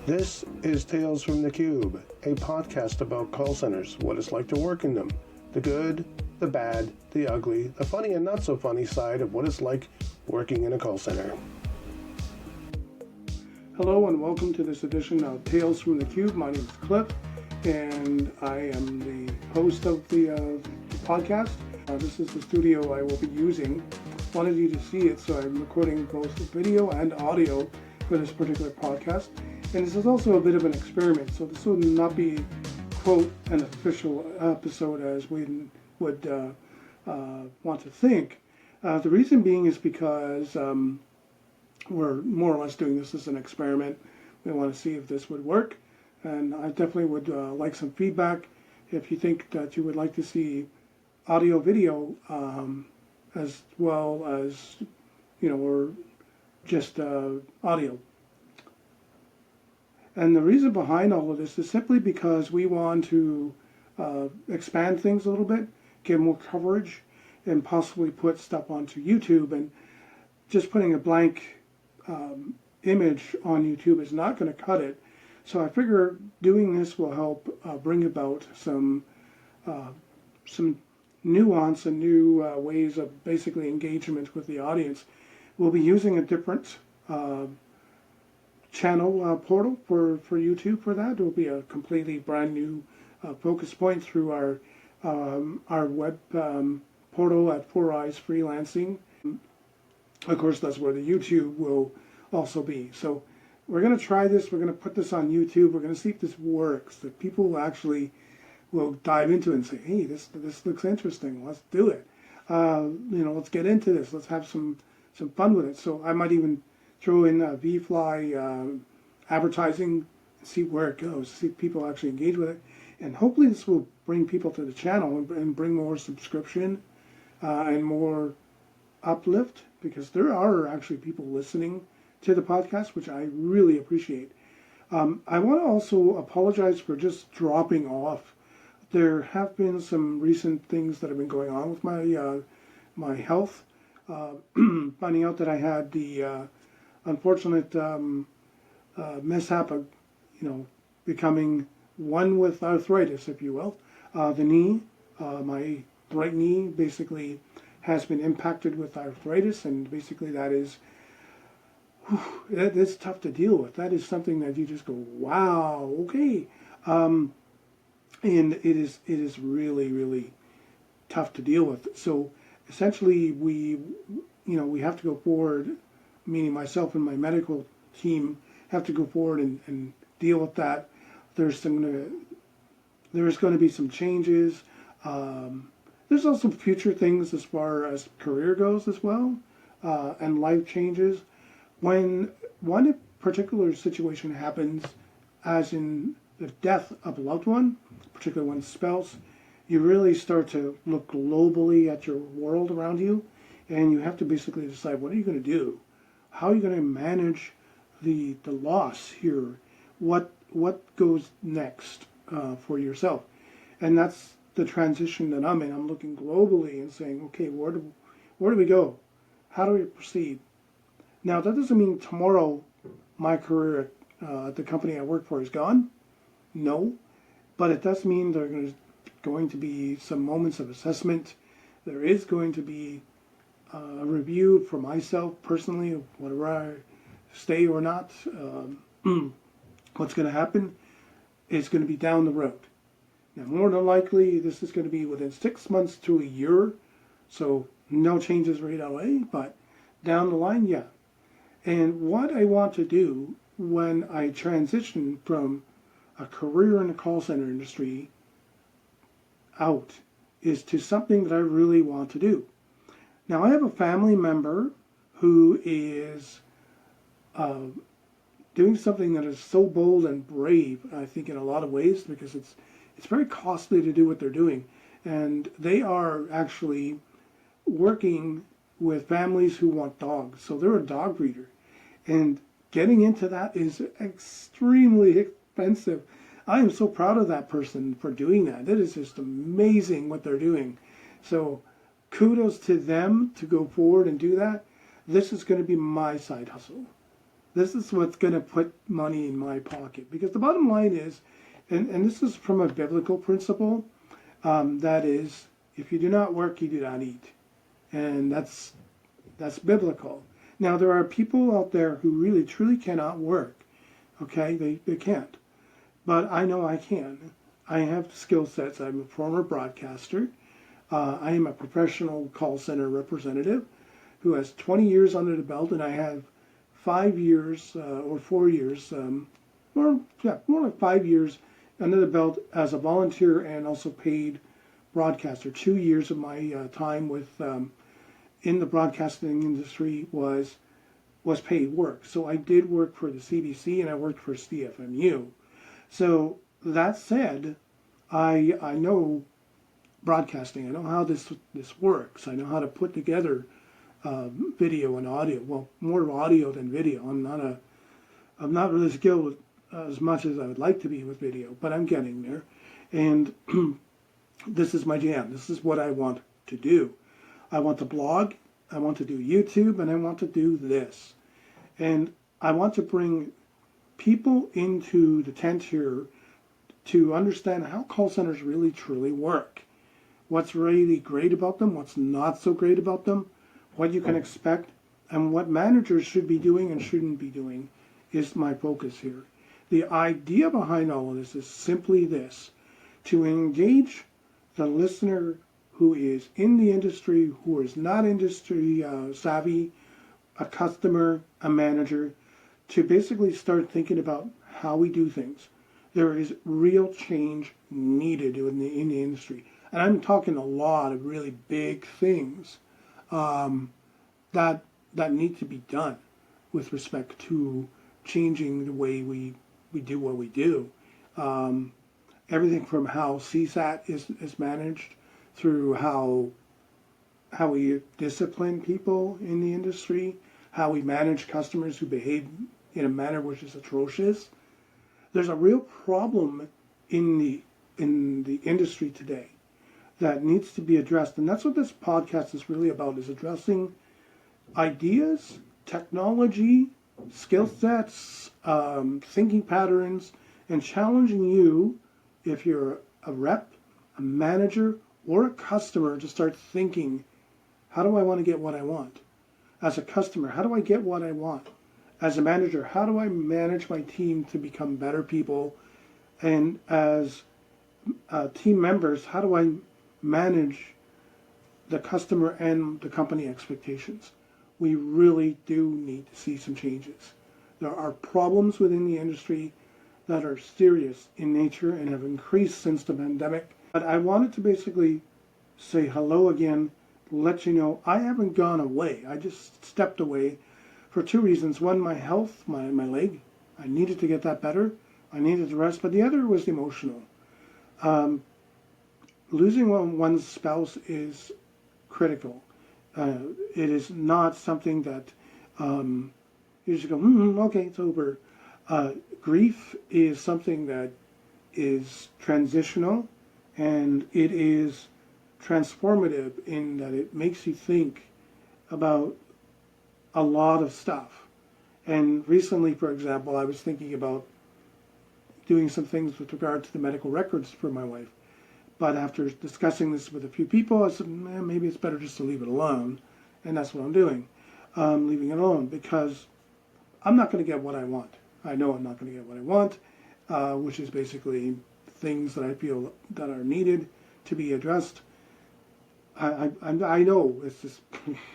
This is Tales from the Cube, a podcast about call centers, what it's like to work in them, the good, the bad, the ugly, the funny and not so funny side of what it's like working in a call center. Hello and welcome to this edition of Tales from the Cube. My name is Cliff and I am the host of the podcast. This is the studio I will be using. Wanted you to see it, so I'm recording both video and audio for this particular podcast. And this is also a bit of an experiment, so this will not be, quote, an official episode as we would want to think. The reason being is because we're more or less doing this as an experiment. We want to see if this would work, and I definitely would like some feedback if you think that you would like to see audio, video, as well as, or just audio. And the reason behind all of this is simply because we want to expand things a little bit, get more coverage, and possibly put stuff onto YouTube. And just putting a blank image on YouTube is not going to cut it. So I figure doing this will help bring about some nuance and new ways of basically engagement with the audience. We'll be using a different channel portal for YouTube for that. It will be a completely brand new focus point through our web portal at Four Eyes Freelancing. Of course, that's where the YouTube will also be. So we're going to try this. We're going to put this on YouTube. We're going to see if this works, that people actually will dive into it and say, hey, this looks interesting. Let's do it. Let's get into this. Let's have some fun with it. So I might even throw in VFly advertising, see where it goes, see if people actually engage with it. And hopefully this will bring people to the channel and bring more subscription and more uplift, because there are actually people listening to the podcast, which I really appreciate. I want to also apologize for just dropping off. There have been some recent things that have been going on with my health. Finding out that I had the unfortunate mishap of, becoming one with arthritis, if you will. The knee, my right knee basically has been impacted with arthritis, and basically that is tough to deal with. That is something that you just go, wow, okay. And it is really, really tough to deal with. So essentially we have to go forward, meaning myself and my medical team have to go forward and deal with that. There's going to be some changes. There's also future things as far as career goes as well, and life changes. When one particular situation happens, as in the death of a loved one, particularly one's spouse, you really start to look globally at your world around you, and you have to basically decide, what are you going to do? How are you going to manage the loss here? What goes next for yourself? And that's the transition that I'm in. I'm looking globally and saying, okay, where do we go? How do we proceed? Now, that doesn't mean tomorrow my career at the company I work for is gone. No. But it does mean there are going to be some moments of assessment. There is going to be a review for myself personally of whether I stay or not. What's going to happen is going to be down the road. Now, more than likely, this is going to be within 6 months to a year, so no changes right away, but down the line, yeah. And what I want to do when I transition from a career in the call center industry out is to something that I really want to do. Now, I have a family member who is doing something that is so bold and brave, I think, in a lot of ways, because it's very costly to do what they're doing. And they are actually working with families who want dogs. So they're a dog breeder. And getting into that is extremely expensive. I am so proud of that person for doing that. That is just amazing what they're doing. So kudos to them to go forward and do that. This is going to be my side hustle. This is what's going to put money in my pocket. Because the bottom line is, and this is from a biblical principle, that is, if you do not work, you do not eat. And that's biblical. Now, there are people out there who really, truly cannot work. Okay? They can't. But I know I can. I have skill sets. I'm a former broadcaster. I am a professional call center representative who has 20 years under the belt, and I have 5 years or 4 years, more like 5 years under the belt as a volunteer and also paid broadcaster. 2 years of my time with in the broadcasting industry was paid work. So I did work for the CBC and I worked for CFMU. So that said, I know broadcasting. I know how this works. I know how to put together video and audio. Well, more audio than video. I'm not really skilled as much as I would like to be with video, but I'm getting there. And this is my jam. This is what I want to do. I want to blog. I want to do YouTube, and I want to do this. And I want to bring people into the tent here to understand how call centers really truly work. What's really great about them, what's not so great about them, what you can expect, and what managers should be doing and shouldn't be doing is my focus here. The idea behind all of this is simply this: to engage the listener who is in the industry, who is not industry savvy, a customer, a manager, to basically start thinking about how we do things. There is real change needed in the industry. And I'm talking a lot of really big things that need to be done with respect to changing the way we do what we do. Everything from how CSAT is managed through how we discipline people in the industry, how we manage customers who behave in a manner which is atrocious. There's a real problem in the industry today that needs to be addressed, and that's what this podcast is really about: is addressing ideas, technology, skill sets, thinking patterns, and challenging you, if you're a rep, a manager, or a customer, to start thinking, how do I want to get what I want? As a customer, how do I get what I want? As a manager, how do I manage my team to become better people? And as team members, how do I manage the customer and the company expectations? We really do need to see some changes. There are problems within the industry that are serious in nature and have increased since the pandemic. But I wanted to basically say hello again, let you know I haven't gone away. I just stepped away for two reasons. One, my health, my leg. I needed to get that better. I needed to rest. But the other was emotional. Losing one's spouse is critical. It is not something that you just go, okay, it's over. Grief is something that is transitional, and it is transformative in that it makes you think about a lot of stuff. And recently, for example, I was thinking about doing some things with regard to the medical records for my wife. But after discussing this with a few people, I said, maybe it's better just to leave it alone. And that's what I'm doing, leaving it alone, because I'm not going to get what I want. I know I'm not going to get what I want, which is basically things that I feel that are needed to be addressed. I know it's just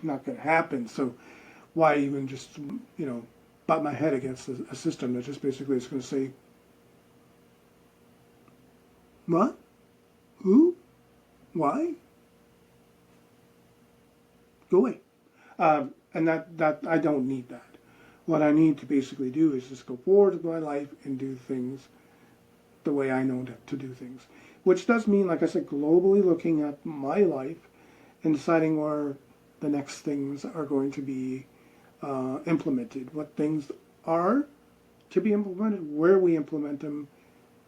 not going to happen, so why even just, butt my head against a system that just basically is going to say, what? Who? Why? Go away. And that I don't need that. What I need to basically do is just go forward with my life and do things the way I know to do things. Which does mean, like I said, globally looking at my life and deciding where the next things are going to be implemented. What things are to be implemented, where we implement them,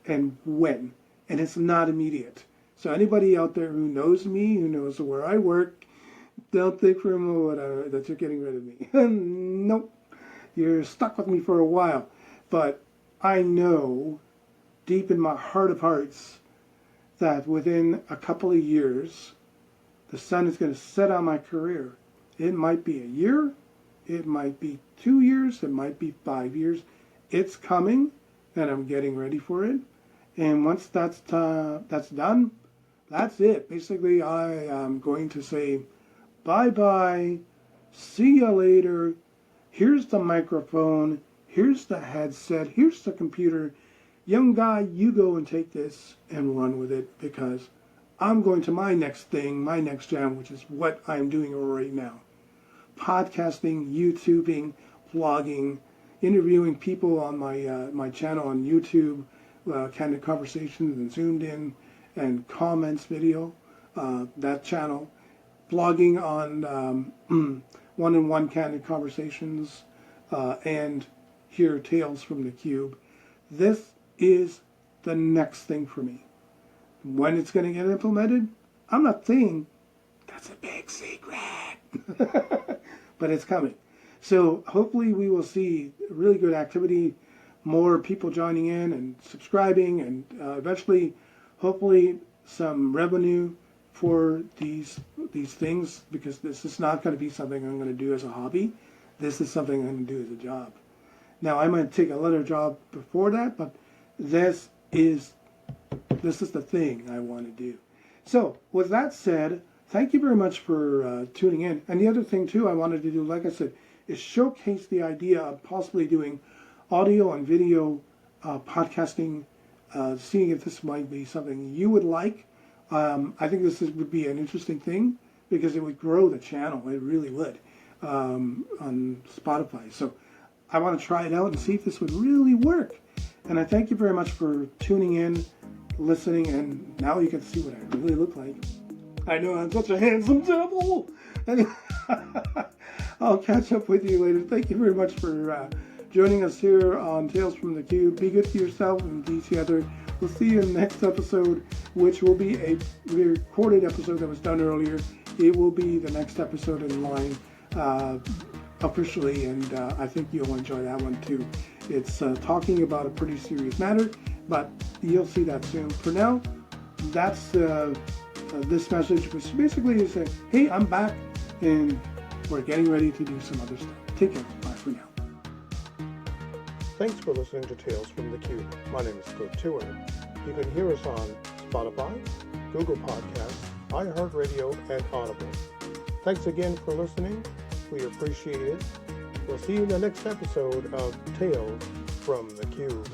and when. And it's not immediate. So anybody out there who knows me, who knows where I work, don't think for a moment that you're getting rid of me. Nope. you're stuck with me for a while. But I know deep in my heart of hearts that within a couple of years, the sun is going to set on my career. It might be a year, it might be 2 years, it might be 5 years. It's coming, and I'm getting ready for it. And once that's done, that's it. Basically, I am going to say bye-bye, see you later. Here's the microphone, here's the headset, here's the computer. Young guy, you go and take this and run with it, because I'm going to my next thing, my next jam, which is what I'm doing right now. Podcasting, YouTubing, blogging, interviewing people on my channel on YouTube, Candid Conversations and Zoomed In and Comments video, that channel. Blogging on one-on-one Candid Conversations and here Tales from the Cube. This is the next thing for me. When it's going to get implemented, I'm not saying that's a big secret, but it's coming. So hopefully we will see really good activity, more people joining in and subscribing, and eventually, hopefully, some revenue for these things, because this is not going to be something I'm going to do as a hobby. This is something I'm going to do as a job. Now, I might take another job before that, but this is the thing I want to do. So, with that said, thank you very much for tuning in. And the other thing, too, I wanted to do, like I said, is showcase the idea of possibly doing audio and video podcasting, seeing if this might be something you would like. I think would be an interesting thing, because it would grow the channel. It really would, on Spotify. So I want to try it out and see if this would really work. And I thank you very much for tuning in, listening, and now you can see what I really look like. I know I'm such a handsome devil. I'll catch up with you later. Thank you very much for joining us here on Tales from the Cube. Be good to yourself and be together. We'll see you in the next episode, which will be a recorded episode that was done earlier. It will be the next episode in line officially, and I think you'll enjoy that one too. It's talking about a pretty serious matter, but you'll see that soon. For now, that's this message, which basically is saying, hey, I'm back, and we're getting ready to do some other stuff. Take care. Bye for now. Thanks for listening to Tales from the Cube. My name is Cliff Tour. You can hear us on Spotify, Google Podcasts, iHeartRadio, and Audible. Thanks again for listening. We appreciate it. We'll see you in the next episode of Tales from the Cube.